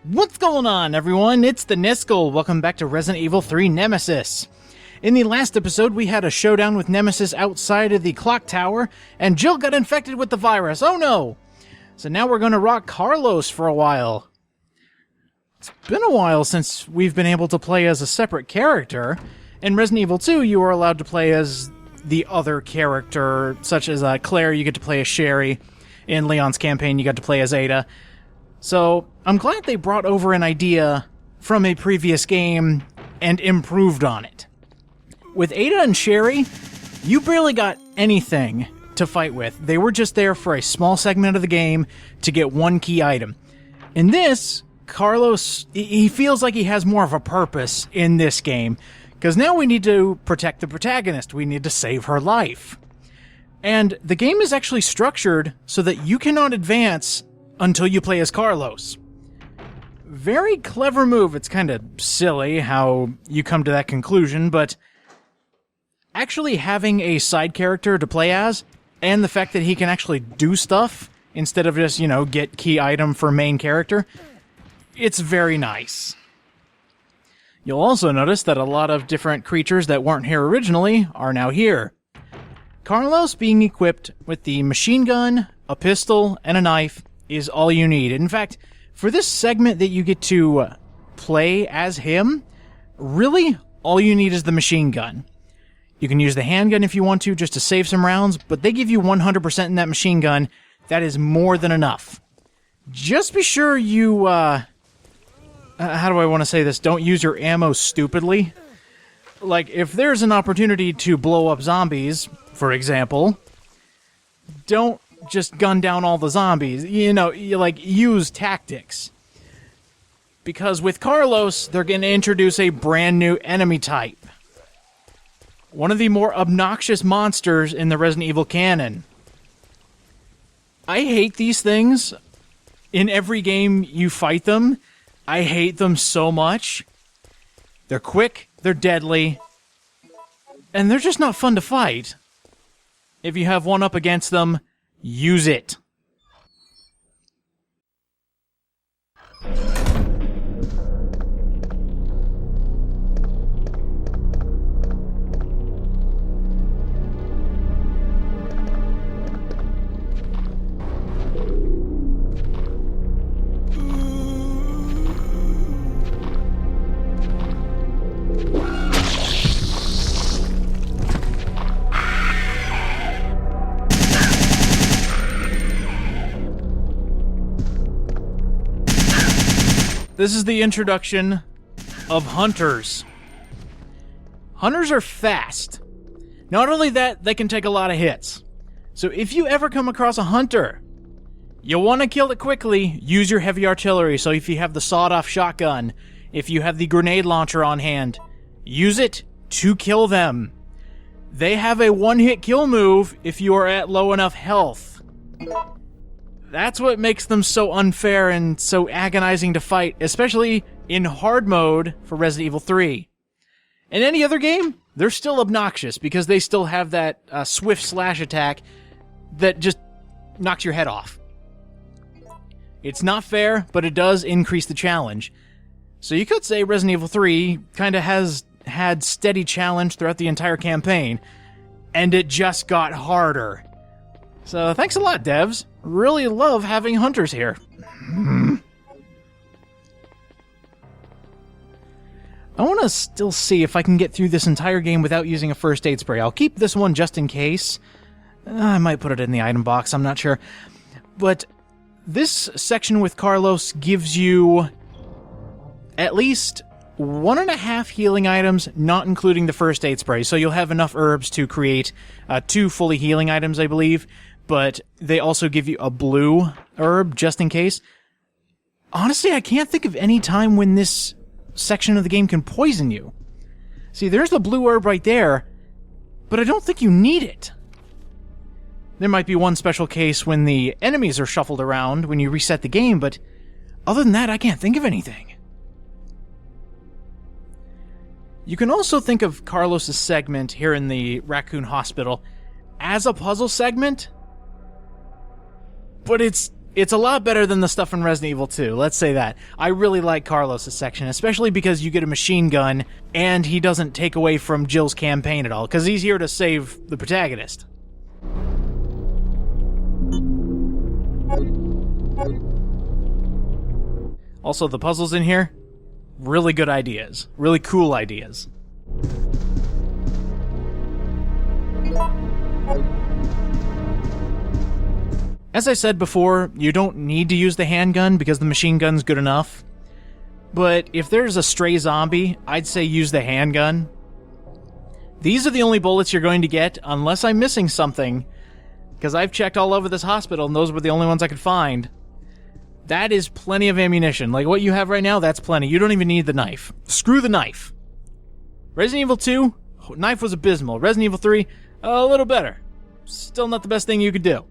What's going on, everyone? It's the Niskel. Welcome back to Resident Evil 3 Nemesis. In the last episode, we had a showdown with Nemesis outside of the clock tower, and Jill got infected with the virus. Oh no! So now we're going to rock Carlos for a while. It's been a while since we've been able to play as a separate character. In Resident Evil 2, you were allowed to play as the other character, such as Claire, you get to play as Sherry. In Leon's campaign, you got to play as Ada. So, I'm glad they brought over an idea from a previous game and improved on it. With Ada and Sherry, you barely got anything to fight with. They were just there for a small segment of the game to get one key item. In this, Carlos, he feels like he has more of a purpose in this game, because now we need to protect the protagonist. We need to save her life. And the game is actually structured so that you cannot advance until you play as Carlos. Very clever move. It's kind of silly how you come to that conclusion, but actually having a side character to play as, and the fact that he can actually do stuff instead of just, get key item for main character, it's very nice. You'll also notice that a lot of different creatures that weren't here originally are now here. Carlos being equipped with the machine gun, a pistol, and a knife is all you need. In fact, for this segment that you get to play as him, really, all you need is the machine gun. You can use the handgun if you want to, just to save some rounds, but they give you 100% in that machine gun. That is more than enough. Just be sure you, how do I want to say this? Don't use your ammo stupidly. Like, if there's an opportunity to blow up zombies, for example, don't just gun down all the zombies. You use tactics. Because with Carlos, they're going to introduce a brand new enemy type. One of the more obnoxious monsters in the Resident Evil canon. I hate these things. In every game you fight them, I hate them so much. They're quick, they're deadly, and they're just not fun to fight. If you have one up against them, use it. This is the introduction of hunters. Hunters are fast. Not only that, they can take a lot of hits. So if you ever come across a hunter, you'll want to kill it quickly, use your heavy artillery. So if you have the sawed-off shotgun, if you have the grenade launcher on hand, use it to kill them. They have a one-hit kill move if you are at low enough health. That's what makes them so unfair and so agonizing to fight, especially in hard mode for Resident Evil 3. In any other game, they're still obnoxious because they still have that swift slash attack that just knocks your head off. It's not fair, but it does increase the challenge. So you could say Resident Evil 3 kind of has had steady challenge throughout the entire campaign, and it just got harder. So thanks a lot, devs. Really love having hunters here. I want to still see if I can get through this entire game without using a first aid spray. I'll keep this one just in case. I might put it in the item box, I'm not sure. But this section with Carlos gives you at least 1.5 healing items, not including the first aid spray. So you'll have enough herbs to create 2 fully healing items, I believe. But they also give you a blue herb, just in case. Honestly, I can't think of any time when this section of the game can poison you. See, there's the blue herb right there, but I don't think you need it. There might be one special case when the enemies are shuffled around when you reset the game, but other than that, I can't think of anything. You can also think of Carlos' segment here in the Raccoon Hospital as a puzzle segment, but it's It's a lot better than the stuff in Resident Evil 2, let's say that. I really like Carlos' section, especially because you get a machine gun, and he doesn't take away from Jill's campaign at all, because he's here to save the protagonist. Also, the puzzles in here, really good ideas. Really cool ideas. As I said before, you don't need to use the handgun because the machine gun's good enough. But if there's a stray zombie, I'd say use the handgun. These are the only bullets you're going to get, unless I'm missing something, because I've checked all over this hospital and those were the only ones I could find. That is plenty of ammunition. Like what you have right now, that's plenty. You don't even need the knife. Screw the knife. Resident Evil 2, knife was abysmal. Resident Evil 3, a little better. Still not the best thing you could do.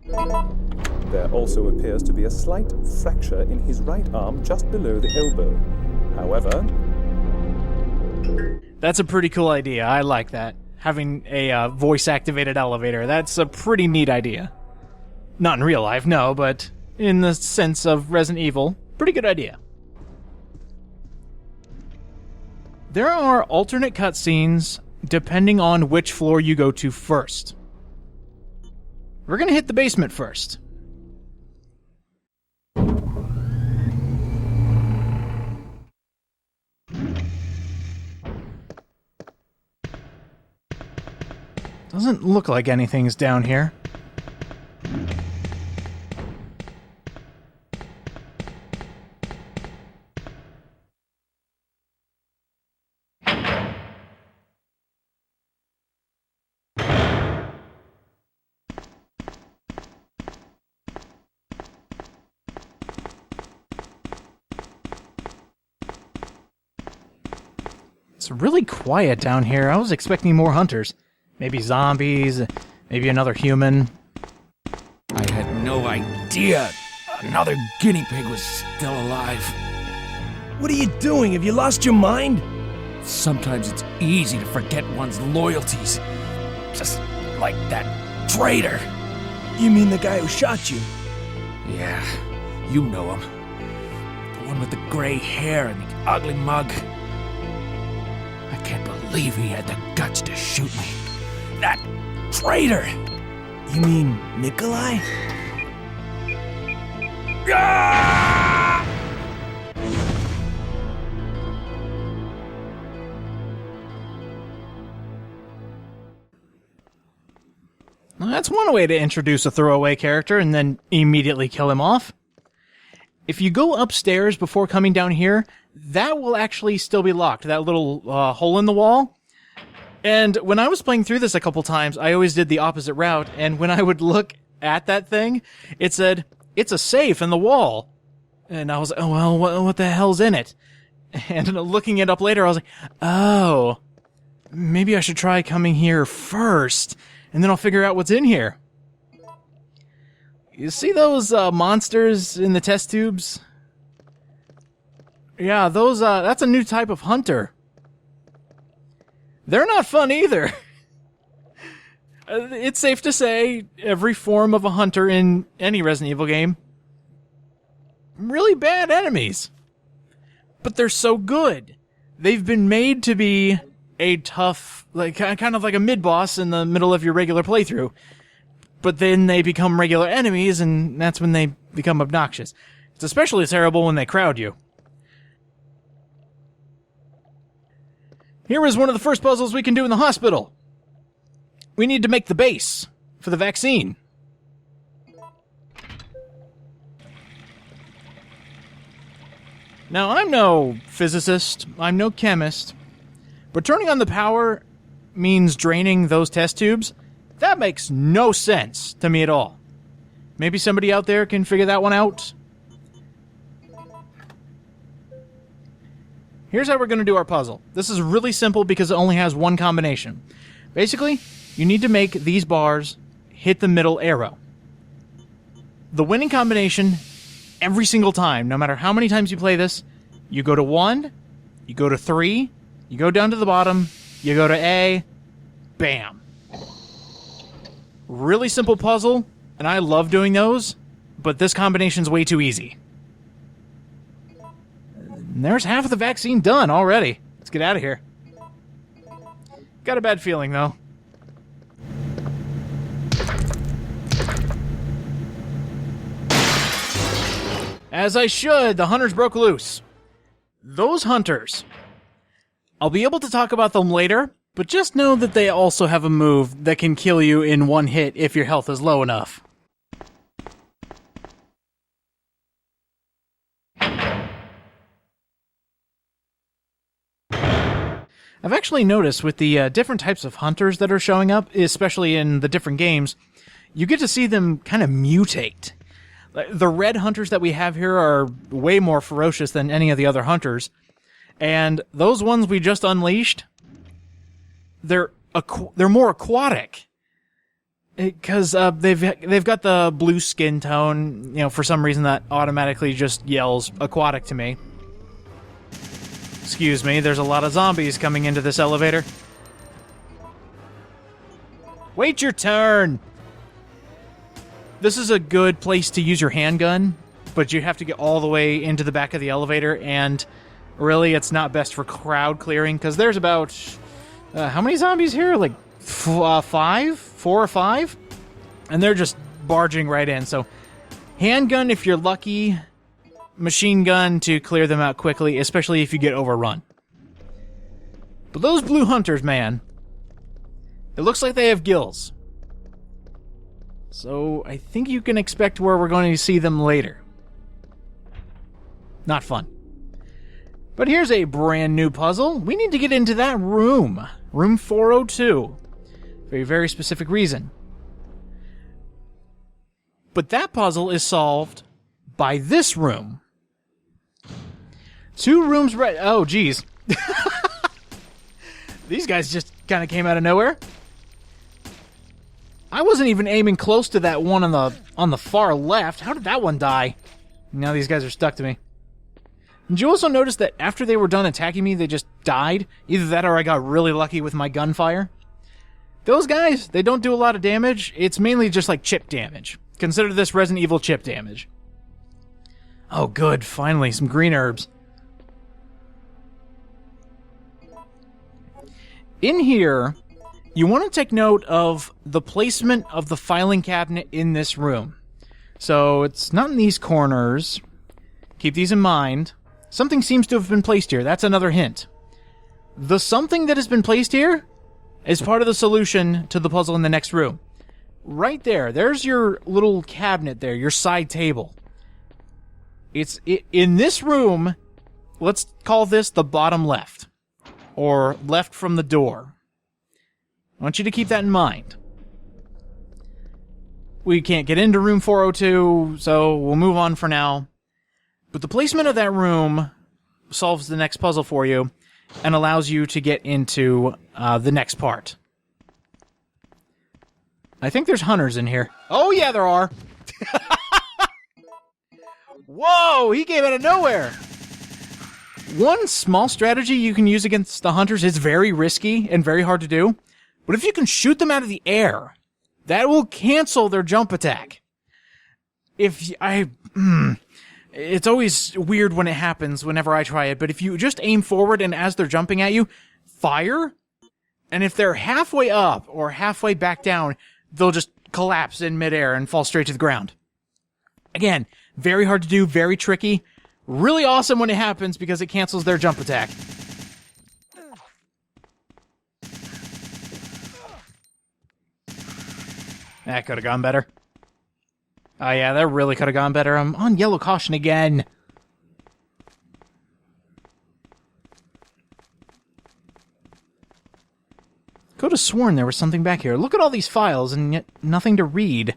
There also appears to be a slight fracture in his right arm just below the elbow. However... That's a pretty cool idea. I like that. Having a voice-activated elevator. That's a pretty neat idea. Not in real life, no, but in the sense of Resident Evil, pretty good idea. There are alternate cutscenes depending on which floor you go to first. We're gonna hit the basement first. Doesn't look like anything's down here. It's really quiet down here. I was expecting more hunters. Maybe zombies, maybe another human. I had no idea another guinea pig was still alive. What are you doing? Have you lost your mind? Sometimes it's easy to forget one's loyalties. Just like that traitor. You mean the guy who shot you? Yeah, you know him. The one with the gray hair and the ugly mug. I can't believe he had the guts to shoot me. That traitor! You mean Nikolai? Ah! Well, that's one way to introduce a throwaway character and then immediately kill him off. If you go upstairs before coming down here, that will actually still be locked, that little hole in the wall. And when I was playing through this a couple times, I always did the opposite route, and when I would look at that thing, it said, it's a safe in the wall. And I was like, oh, well, what the hell's in it? And looking it up later, I was like, oh, maybe I should try coming here first, and then I'll figure out what's in here. You see those monsters in the test tubes? Yeah, those, that's a new type of hunter. They're not fun either. It's safe to say every form of a hunter in any Resident Evil game, really bad enemies. But they're so good. They've been made to be a tough, like kind of like a mid-boss in the middle of your regular playthrough. But then they become regular enemies, and that's when they become obnoxious. It's especially terrible when they crowd you. Here is one of the first puzzles we can do in the hospital. We need to make the base for the vaccine. Now, I'm no physicist, I'm no chemist, but turning on the power means draining those test tubes. That makes no sense to me at all. Maybe somebody out there can figure that one out. Here's how we're going to do our puzzle. This is really simple because it only has one combination. Basically, you need to make these bars hit the middle arrow. The winning combination, every single time, no matter how many times you play this, you go to 1, you go to 3, you go down to the bottom, you go to A, bam. Really simple puzzle, and I love doing those, but this combination's way too easy. And there's half of the vaccine done already. Let's get out of here. Got a bad feeling, though. As I should, the hunters broke loose. Those hunters. I'll be able to talk about them later, but just know that they also have a move that can kill you in one hit if your health is low enough. I've actually noticed with the different types of hunters that are showing up, especially in the different games, you get to see them kind of mutate. The red hunters that we have here are way more ferocious than any of the other hunters. And those ones we just unleashed, they're more aquatic. Because they've got the blue skin tone, for some reason that automatically just yells aquatic to me. Excuse me, there's a lot of zombies coming into this elevator. Wait your turn! This is a good place to use your handgun, but you have to get all the way into the back of the elevator, and really, it's not best for crowd clearing, because there's about... how many zombies here? Like, 5? 4 or 5? And they're just barging right in, so... handgun if you're lucky, machine gun to clear them out quickly, especially if you get overrun. But those blue hunters, man... it looks like they have gills. So, I think you can expect where we're going to see them later. Not fun. But here's a brand new puzzle. We need to get into that room. Room 402. For a very specific reason. But that puzzle is solved by this room. 2 rooms right... oh, geez. These guys just kind of came out of nowhere. I wasn't even aiming close to that one on the far left. How did that one die? Now these guys are stuck to me. Did you also notice that after they were done attacking me, they just died? Either that or I got really lucky with my gunfire. Those guys, they don't do a lot of damage. It's mainly just like chip damage. Consider this Resident Evil chip damage. Oh good, finally, some green herbs. In here... you want to take note of the placement of the filing cabinet in this room. So, it's not in these corners. Keep these in mind. Something seems to have been placed here. That's another hint. The something that has been placed here is part of the solution to the puzzle in the next room. Right there. There's your little cabinet there, your side table. It's in this room, let's call this the bottom left. Or left from the door. I want you to keep that in mind. We can't get into room 402, so we'll move on for now. But the placement of that room solves the next puzzle for you and allows you to get into the next part. I think there's hunters in here. Oh yeah, there are! Whoa, he came out of nowhere! One small strategy you can use against the hunters is very risky and very hard to do. But if you can shoot them out of the air, that will cancel their jump attack. It's always weird when it happens whenever I try it, but if you just aim forward and as they're jumping at you, fire, and if they're halfway up or halfway back down, they'll just collapse in midair and fall straight to the ground. Again, very hard to do, very tricky, really awesome when it happens because it cancels their jump attack. That could have gone better. Oh yeah, that really could have gone better. I'm on yellow caution again. Could have sworn there was something back here. Look at all these files and yet nothing to read.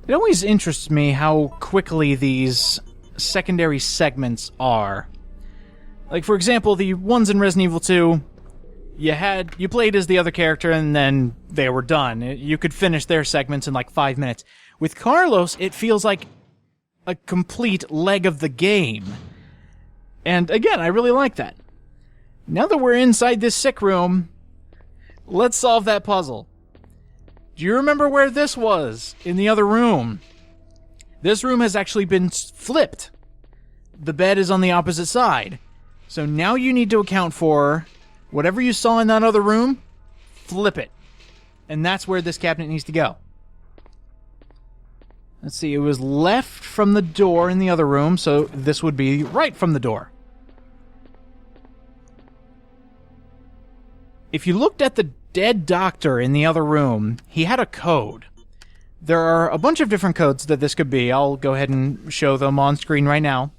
It always interests me how quickly these secondary segments are. Like, for example, the ones in Resident Evil 2, You played as the other character and then they were done. You could finish their segments in like 5 minutes. With Carlos, it feels like a complete leg of the game. And again, I really like that. Now that we're inside this sick room, let's solve that puzzle. Do you remember where this was in the other room? This room has actually been flipped. The bed is on the opposite side. So now you need to account for whatever you saw in that other room, flip it. And that's where this cabinet needs to go. Let's see, it was left from the door in the other room, so this would be right from the door. If you looked at the dead doctor in the other room, he had a code. There are a bunch of different codes that this could be. I'll go ahead and show them on screen right now.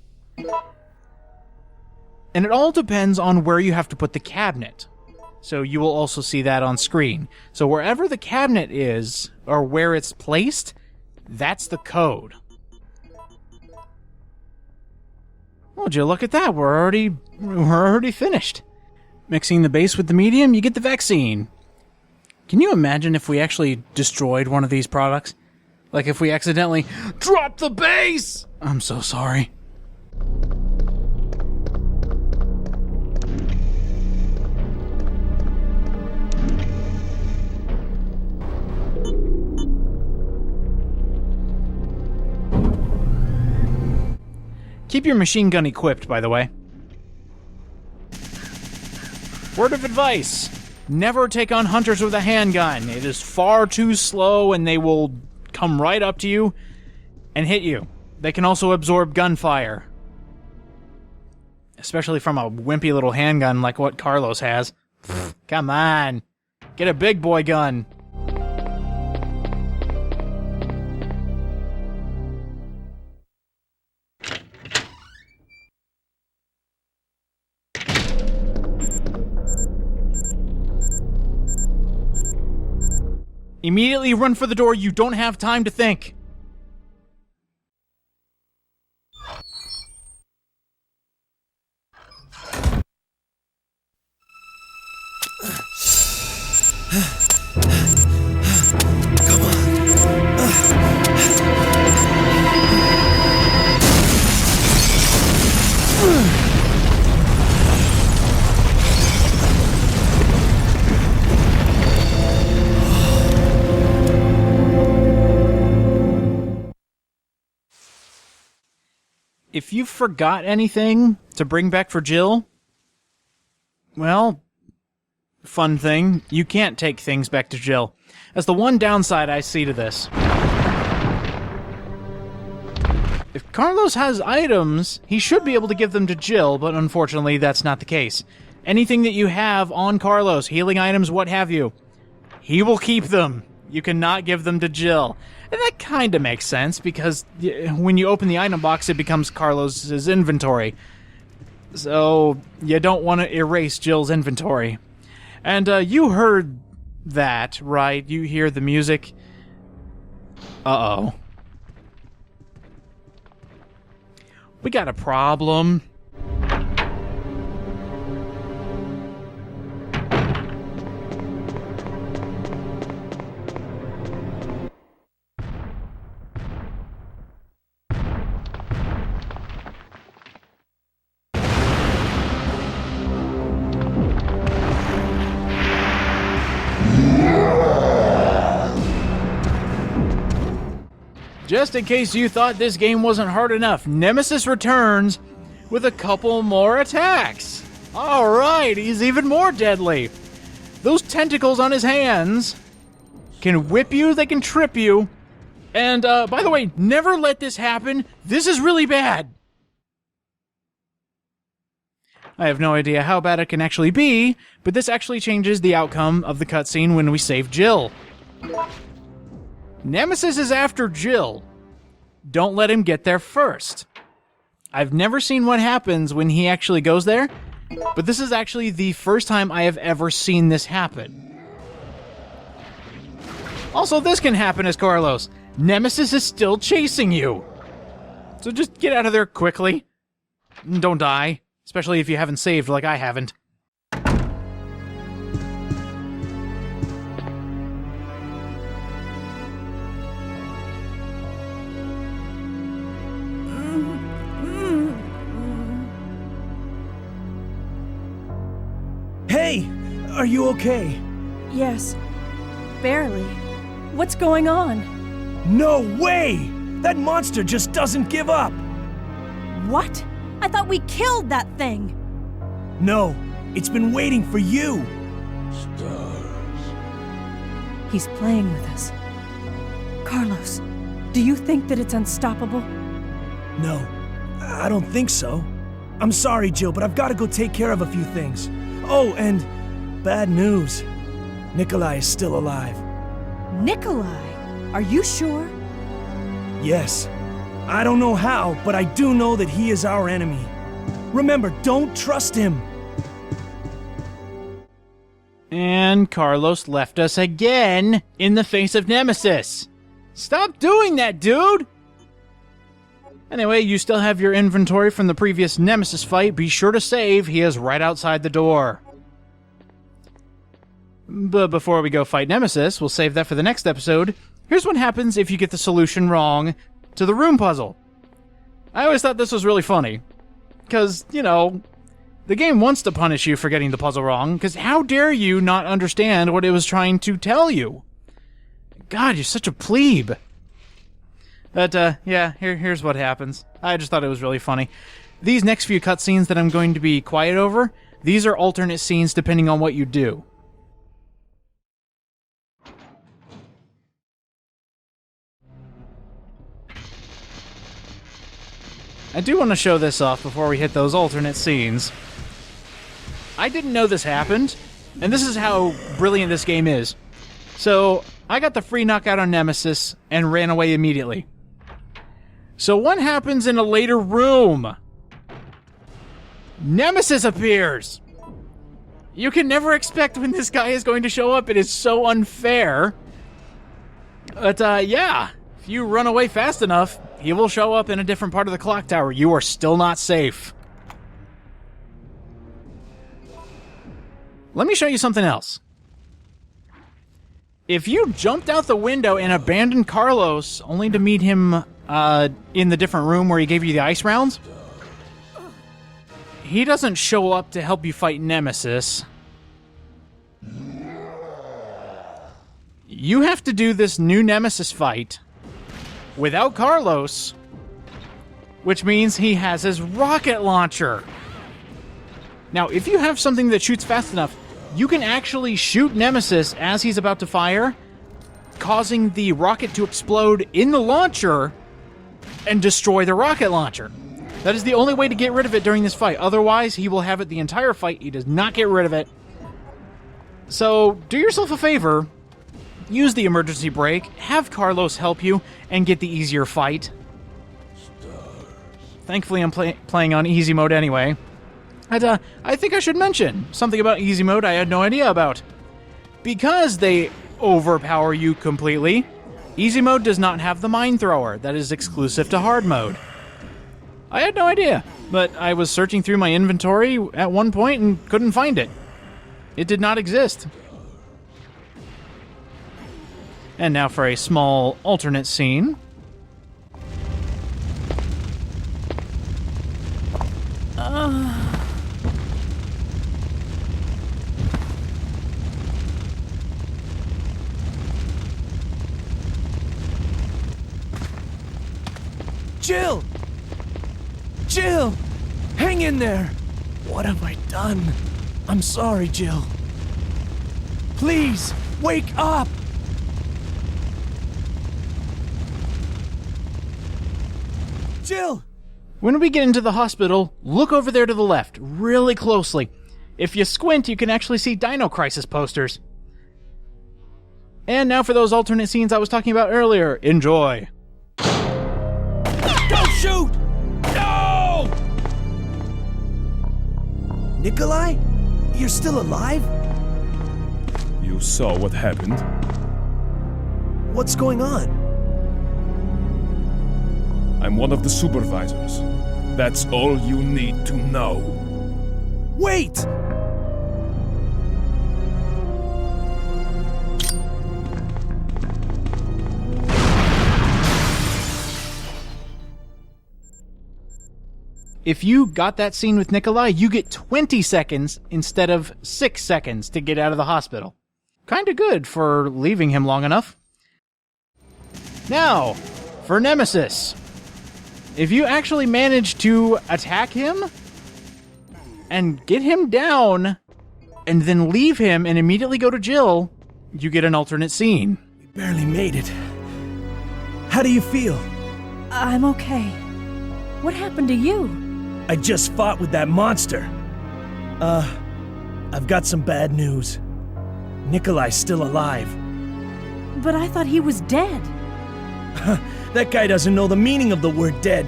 And it all depends on where you have to put the cabinet. So you will also see that on screen. So wherever the cabinet is, or where it's placed, that's the code. Would you look at that? We're already finished. Mixing the base with the medium, you get the vaccine. Can you imagine if we actually destroyed one of these products? Like if we accidentally dropped the base? I'm so sorry. Keep your machine gun equipped, by the way. Word of advice. Never take on hunters with a handgun. It is far too slow and they will come right up to you and hit you. They can also absorb gunfire. Especially from a wimpy little handgun like what Carlos has. Come on. Get a big boy gun. Immediately run for the door. You don't have time to think. Come on. If you forgot anything to bring back for Jill, well, fun thing, you can't take things back to Jill. That's the one downside I see to this. If Carlos has items, he should be able to give them to Jill, but unfortunately that's not the case. Anything that you have on Carlos, healing items, what have you, he will keep them. You cannot give them to Jill. And that kind of makes sense, because when you open the item box, it becomes Carlos's inventory. So, you don't want to erase Jill's inventory. And you heard that, right? You hear the music. Uh-oh. We got a problem. Just in case you thought this game wasn't hard enough, Nemesis returns with a couple more attacks. Alright, he's even more deadly. Those tentacles on his hands can whip you, they can trip you. And, by the way, never let this happen. This is really bad. I have no idea how bad it can actually be, but this actually changes the outcome of the cutscene when we save Jill. Nemesis is after Jill. Don't let him get there first. I've never seen what happens when he actually goes there, but this is actually the first time I have ever seen this happen. Also, this can happen as Carlos. Nemesis is still chasing you. So just get out of there quickly. Don't die, especially if you haven't saved like I haven't. Are you okay? Yes. Barely. What's going on? No way! That monster just doesn't give up! What? I thought we killed that thing! No, it's been waiting for you! He's playing with us. Carlos, do you think that it's unstoppable? No, I don't think so. I'm sorry, Jill, but I've got to go take care of a few things. Oh, and bad news. Nikolai is still alive. Nikolai? Are you sure? Yes. I don't know how, but I do know that he is our enemy. Remember, don't trust him. And Carlos left us again in the face of Nemesis. Stop doing that, dude! Anyway, you still have your inventory from the previous Nemesis fight. Be sure to save. He is right outside the door. But before we go fight Nemesis, we'll save that for the next episode. Here's what happens if you get the solution wrong to the room puzzle. I always thought this was really funny. Because, you know, the game wants to punish you for getting the puzzle wrong, because how dare you not understand what it was trying to tell you? God, you're such a plebe. But, yeah, here's what happens. I just thought it was really funny. These next few cutscenes that I'm going to be quiet over, these are alternate scenes depending on what you do. I do want to show this off before we hit those alternate scenes. I didn't know this happened, and this is how brilliant this game is. So, I got the free knockout on Nemesis and ran away immediately. So what happens in a later room? Nemesis appears! You can never expect when this guy is going to show up. It is so unfair. But, yeah. If you run away fast enough, he will show up in a different part of the clock tower. You are still not safe. Let me show you something else. If you jumped out the window and abandoned Carlos only to meet him in the different room where he gave you the ice rounds, he doesn't show up to help you fight Nemesis. You have to do this new Nemesis fight without Carlos, which means he has his rocket launcher. Now, if you have something that shoots fast enough, you can actually shoot Nemesis as he's about to fire, causing the rocket to explode in the launcher and destroy the rocket launcher. That is the only way to get rid of it during this fight. Otherwise, he will have it the entire fight. He does not get rid of it. So, do yourself a favor. Use the emergency brake, have Carlos help you, and get the easier fight. Thankfully, I'm playing on easy mode anyway. And, I think I should mention something about easy mode I had no idea about. Because they overpower you completely, easy mode does not have the mine thrower. That is exclusive to hard mode. I had no idea, but I was searching through my inventory at one point and couldn't find it. It did not exist. And now for a small alternate scene. Jill! Jill! Hang in there! What have I done? I'm sorry, Jill. Please, wake up! Jill! When we get into the hospital, look over there to the left, really closely. If you squint, you can actually see Dino Crisis posters. And now for those alternate scenes I was talking about earlier. Enjoy. Don't shoot! No! Nikolai? You're still alive? You saw what happened. What's going on? I'm one of the supervisors. That's all you need to know. Wait! If you got that scene with Nikolai, you get 20 seconds instead of 6 seconds to get out of the hospital. Kinda good for leaving him long enough. Now, for Nemesis. If you actually manage to attack him and get him down and then leave him and immediately go to Jill, you get an alternate scene. We barely made it. How do you feel? I'm okay. What happened to you? I just fought with that monster. I've got some bad news. Nikolai's still alive. But I thought he was dead. That guy doesn't know the meaning of the word dead.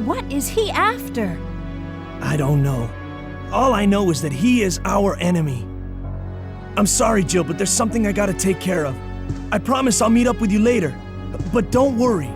What is he after? I don't know. All I know is that he is our enemy. I'm sorry, Jill, but there's something I gotta take care of. I promise I'll meet up with you later. But don't worry.